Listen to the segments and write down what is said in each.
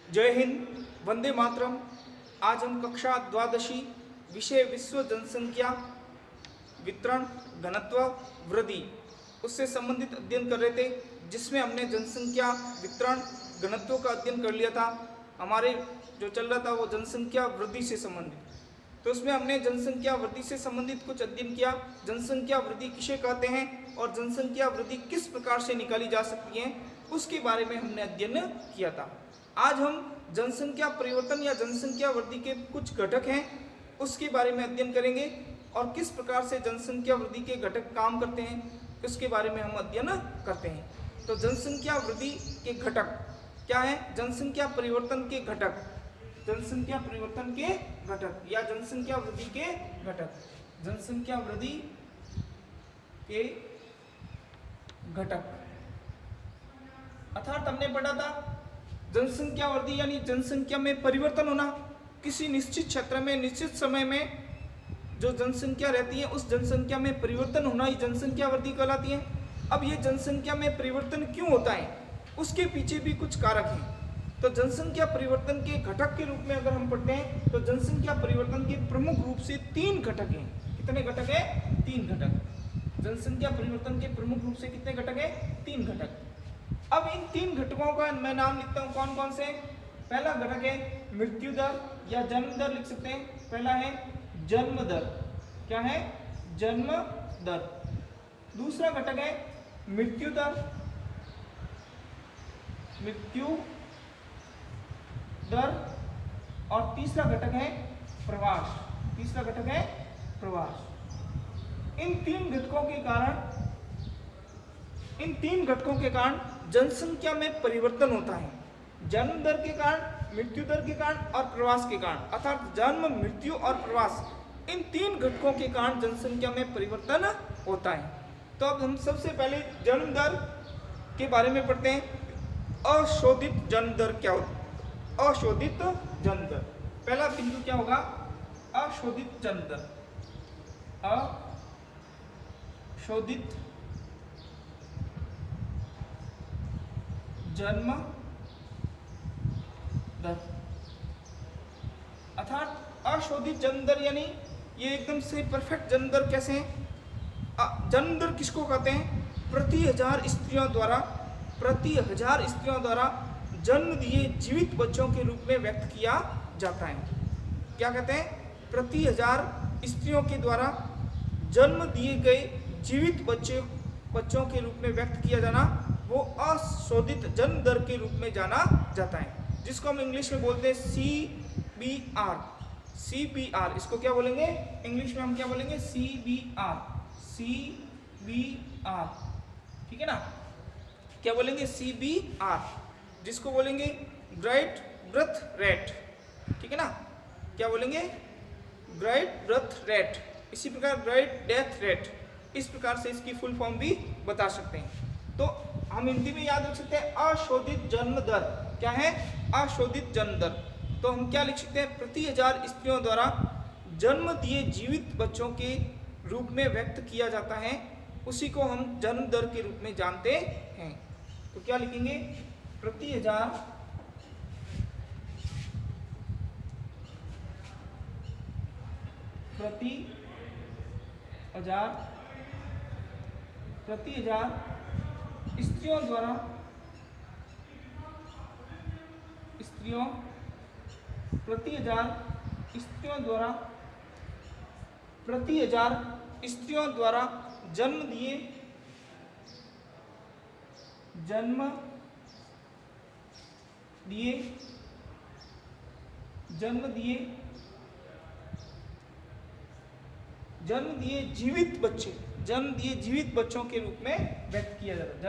जय हिंद, वंदे मातरम। आज हम कक्षा द्वादशी विषय विश्व जनसंख्या वितरण घनत्व वृद्धि उससे संबंधित अध्ययन कर रहे थे, जिसमें हमने जनसंख्या वितरण घनत्व का अध्ययन कर लिया था। हमारे जो चल रहा था वो जनसंख्या वृद्धि से संबंधित। तो उसमें हमने जनसंख्या वृद्धि से संबंधित कुछ अध्ययन किया। जनसंख्या वृद्धि किसे कहते हैं और जनसंख्या वृद्धि किस प्रकार से निकाली जा सकती है, उसके बारे में हमने अध्ययन किया था। आज हम जनसंख्या परिवर्तन या जनसंख्या वृद्धि के कुछ घटक हैं उसके बारे में अध्ययन करेंगे और किस प्रकार से जनसंख्या वृद्धि के घटक काम करते हैं उसके बारे में हम अध्ययन करते हैं। तो जनसंख्या वृद्धि के घटक क्या है? जनसंख्या परिवर्तन के घटक, जनसंख्या परिवर्तन के घटक या जनसंख्या वृद्धि के घटक, जनसंख्या वृद्धि के घटक। अर्थात हमने पढ़ा था जनसंख्या वृद्धि यानी जनसंख्या में परिवर्तन होना। किसी निश्चित क्षेत्र में निश्चित समय में जो जनसंख्या रहती है उस जनसंख्या में परिवर्तन होना ही जनसंख्या वृद्धि कहलाती है। अब ये जनसंख्या में परिवर्तन क्यों होता है, उसके पीछे भी कुछ कारक हैं। तो जनसंख्या परिवर्तन के घटक के रूप में अगर हम पढ़ते हैं तो जनसंख्या परिवर्तन के प्रमुख रूप से 3 घटक हैं। कितने घटक है? 3 घटक। जनसंख्या परिवर्तन के प्रमुख रूप से कितने घटक है? 3 घटक। अब इन 3 घटकों का मैं नाम लिखता हूं कौन कौन से। पहला घटक है मृत्यु दर या जन्म दर, लिख सकते हैं। पहला है जन्म दर। क्या है? जन्म दर। दूसरा घटक है मृत्यु दर, मृत्यु दर। और तीसरा घटक है प्रवास। तीसरा घटक है प्रवास। इन 3 घटकों के कारण जनसंख्या में परिवर्तन होता है। जन्म दर के कारण, मृत्यु दर के कारण और प्रवास के कारण। अर्थात जन्म, मृत्यु और प्रवास, इन 3 घटकों के कारण जनसंख्या में परिवर्तन होता है। तो अब हम सबसे पहले जन्म दर के बारे में पढ़ते हैं। अशोधित जन्म दर क्या होती है? अशोधित जन्म दर, पहला बिंदु क्या होगा? अशोधित जन्म दर। अशोधित जन्म दर अर्थात अशोधित जन्म दर यानी ये एकदम से परफेक्ट जन्म दर कैसे है? जन्म दर किसको कहते हैं? प्रति 1000 स्त्रियों द्वारा जन्म दिए जीवित बच्चों के रूप में व्यक्त किया जाता है। क्या कहते हैं? प्रति 1000 स्त्रियों के द्वारा जन्म दिए गए जीवित बच्चों के रूप में व्यक्त किया जाना, वो अशोधित जन्म दर के रूप में जाना जाता है, जिसको हम इंग्लिश में बोलते हैं CBR। CBR, इसको क्या बोलेंगे इंग्लिश में? हम क्या बोलेंगे? CBR। CBR, ठीक है ना? क्या बोलेंगे? CBR, जिसको बोलेंगे ग्राइट बर्थ रेट। ठीक है ना? क्या बोलेंगे? Great birth rate. इसी प्रकार ग्राइट डेथ रेट, इस प्रकार से इसकी फुल फॉर्म भी बता सकते हैं। तो हम हिंदी में याद रख सकते हैं अशोधित जन्म दर। क्या है? अशोधित जन्म दर। तो हम क्या लिख सकते हैं? प्रति 1000 स्त्रियों द्वारा जन्म दिए जीवित बच्चों के रूप में व्यक्त किया जाता है, उसी को हम जन्म दर के रूप में जानते हैं। तो क्या लिखेंगे? प्रति 1000 स्त्रियों द्वारा प्रति 1000 स्त्रियों द्वारा जन्म दिए जीवित बच्चों के रूप में व्यक्त किया जाता है।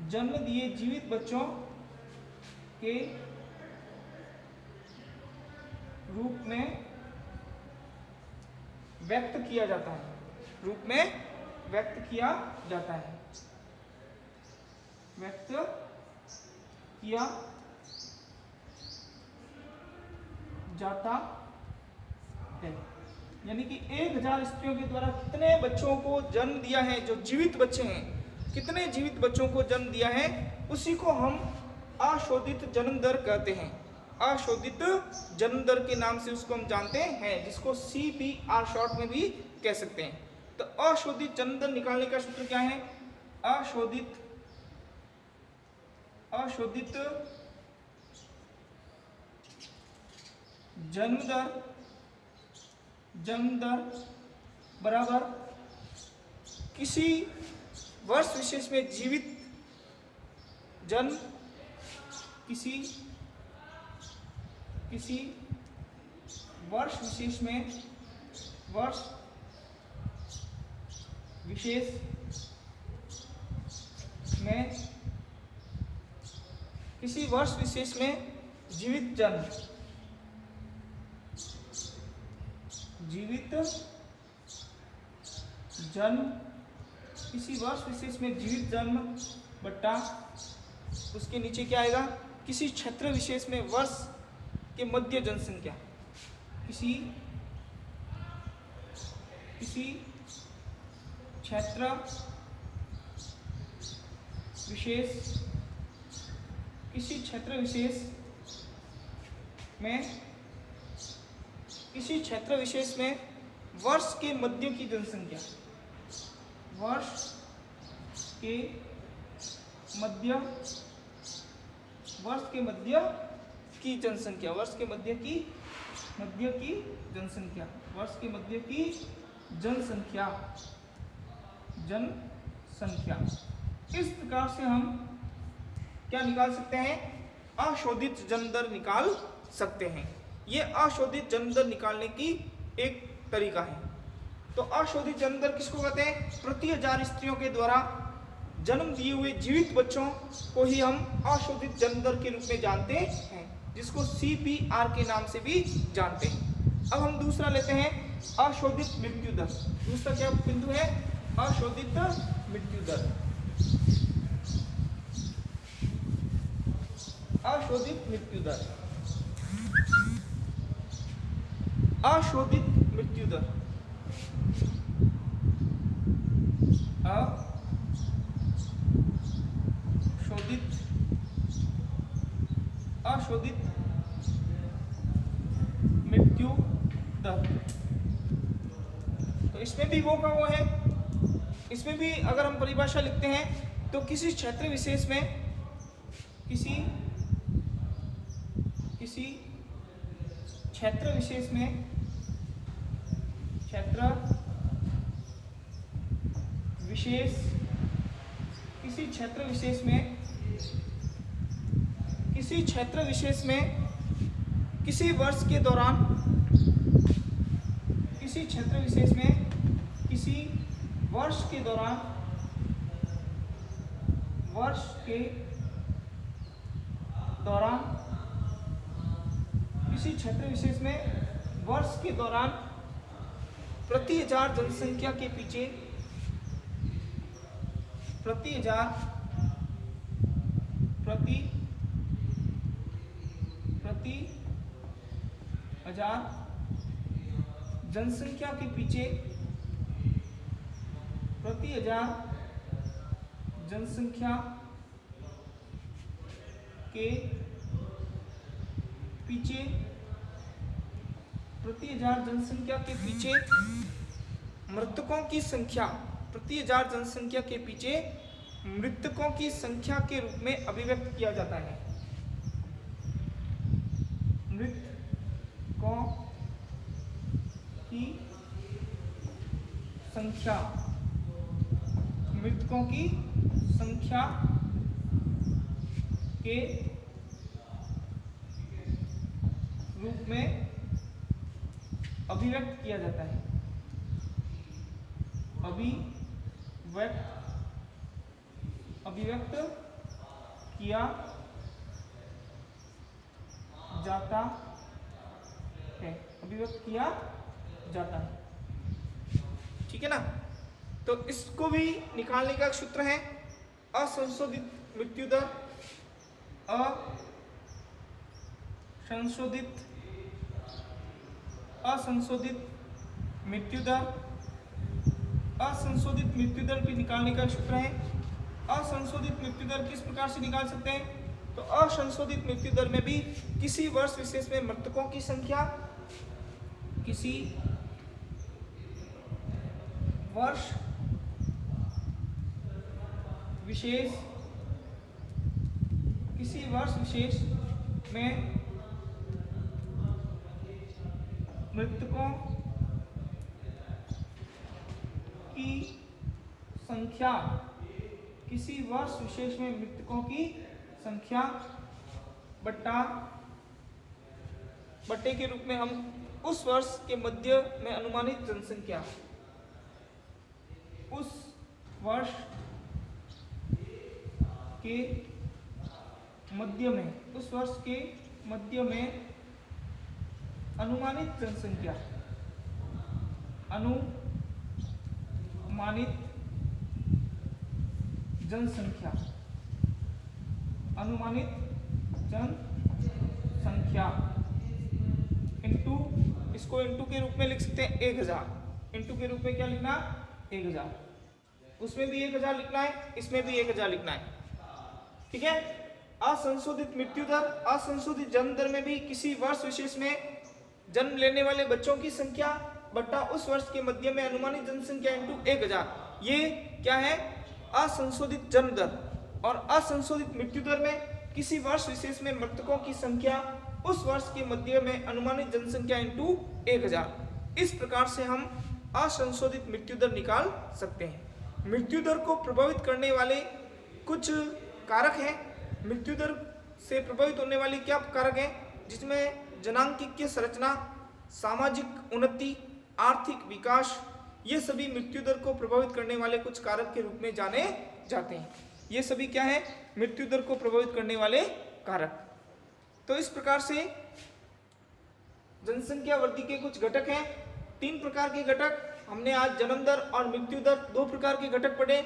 जन्म दिए जीवित बच्चों के रूप में व्यक्त किया जाता है। व्यक्त किया जाता है। यानी कि 1000 स्त्रियों के द्वारा कितने बच्चों को जन्म दिया है, जो जीवित बच्चे हैं, कितने जीवित बच्चों को जन्म दिया है, उसी को हम अशोधित जन्म दर कहते हैं। अशोधित जन्म दर के नाम से उसको हम जानते हैं, जिसको CPR शॉर्ट में भी कह सकते हैं। तो अशोधित जन्म दर निकालने का सूत्र क्या है? अशोधित जन्म दर बराबर किसी वर्ष विशेष में जीवित जन्म, किसी वर्ष विशेष में किसी वर्ष विशेष में जीवित जन्म, किसी वर्ष विशेष में जीवित जन्म बट्टा उसके नीचे क्या आएगा? किसी क्षेत्र विशेष में वर्ष के मध्य जनसंख्या, किसी क्षेत्र विशेष में वर्ष के मध्य की जनसंख्या, वर्ष के मध्य की जनसंख्या, इस प्रकार से हम क्या निकाल सकते हैं? अशोधित जन्म दर निकाल सकते हैं। ये अशोधित जन्म दर निकालने की एक तरीका है। तो अशोधित जन्म दर किसको कहते हैं? प्रति 1000 स्त्रियों के द्वारा जन्म दिए हुए जीवित बच्चों को ही हम अशोधित जन्म दर के रूप में जानते हैं, जिसको CPR के नाम से भी जानते हैं। अब हम दूसरा लेते हैं, अशोधित मृत्यु दर। दूसरा क्या बिंदु है? अशोधित मृत्यु दर। अशोधित मृत्यु दर, अशोधित मृत्यु दर, अशोधित मृत्यु दर। तो इसमें भी वो का वो है, इसमें भी अगर हम परिभाषा लिखते हैं तो किसी क्षेत्र विशेष में किसी वर्ष के दौरान, प्रति 1000 जनसंख्या के पीछे प्रति हजार जनसंख्या के पीछे प्रति 1000 जनसंख्या के पीछे मृतकों की संख्या, प्रति 1000 जनसंख्या के पीछे मृतकों की संख्या के रूप में अभिव्यक्त किया जाता है। मृतकों की संख्या के रूप में अभिव्यक्त किया जाता है। अभिव्यक्त किया जाता है। ठीक है ना? तो इसको भी निकालने का सूत्र है असंशोधित मृत्यु दर, असंशोधित मृत्यु दर, असंशोधित मृत्यु दर भी निकालने का सूत्र है। असंशोधित मृत्यु दर किस प्रकार से निकाल सकते हैं? तो असंशोधित मृत्यु दर में भी किसी वर्ष विशेष में मृतकों की संख्या, किसी वर्ष विशेष में मृतकों की संख्या, किसी वर्ष विशेष में मृतकों की संख्या बट्टे के रूप में हम उस वर्ष के मध्य में अनुमानित जनसंख्या, उस वर्ष के मध्य में अनुमानित जनसंख्या, इनटू, इसको इनटू के रूप में लिख सकते हैं 1000। इनटू के रूप में क्या लिखना? 1000। उसमें भी 1000 लिखना है, इसमें भी 1000 लिखना है। ठीक है। असंशोधित मृत्यु दर, असंशोधित जन्म दर में भी किसी वर्ष विशेष में जन्म लेने वाले बच्चों की संख्या बट्टा उस वर्ष के मध्य में अनुमानित जनसंख्या इंटू 1000। ये क्या है? असंशोधित जन्म दर। और असंशोधित मृत्यु दर में किसी वर्ष विशेष में मृतकों की संख्या उस वर्ष के मध्य में अनुमानित जनसंख्या इंटू 1000। इस प्रकार से हम असंशोधित मृत्यु दर निकाल सकते हैं। मृत्यु दर को प्रभावित करने वाले कुछ कारक हैं। मृत्यु दर से प्रभावित होने वाली क्या कारक हैं? जिसमें जनांकीय संरचना, सामाजिक उन्नति, आर्थिक विकास, ये सभी मृत्यु दर को प्रभावित करने वाले कुछ कारक के रूप में जाने जाते हैं। ये सभी क्या है? मृत्यु दर को प्रभावित करने वाले कारक। तो इस प्रकार से जनसंख्या वृद्धि के कुछ घटक हैं। 3 प्रकार के घटक हमने आज जन्म दर और मृत्यु दर, 2 प्रकार के घटक पढ़े।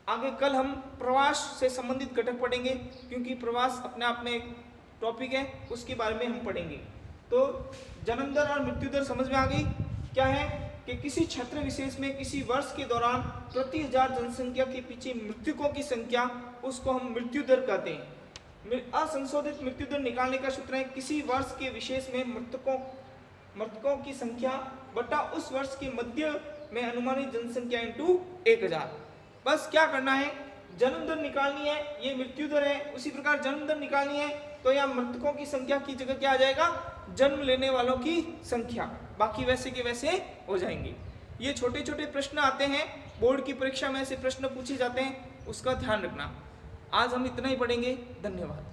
आगे कल हम प्रवास से संबंधित घटक पढ़ेंगे, क्योंकि प्रवास अपने आप में एक टॉपिक है, उसके बारे में हम पढ़ेंगे। तो जन्म दर और मृत्यु दर समझ में आ गई। क्या है कि किसी क्षेत्र विशेष में किसी वर्ष के दौरान प्रति 1000 जनसंख्या के पीछे मृतकों की संख्या, उसको हम मृत्यु दर कहते हैं। असंशोधित मृत्यु दर निकालने का सूत्र है किसी वर्ष के विशेष में मृतकों की संख्या बटा उस वर्ष के मध्य में अनुमानित जनसंख्या इंटू 1000। बस क्या करना है? जन्म दर निकालनी है, ये मृत्यु दर है। उसी प्रकार जन्म दर निकालनी है तो यहाँ मृतकों की संख्या की जगह क्या आ जाएगा? जन्म लेने वालों की संख्या। बाकी वैसे के वैसे हो जाएंगे। ये छोटे छोटे प्रश्न आते हैं, बोर्ड की परीक्षा में ऐसे प्रश्न पूछे जाते हैं, उसका ध्यान रखना। आज हम इतना ही पढ़ेंगे। धन्यवाद।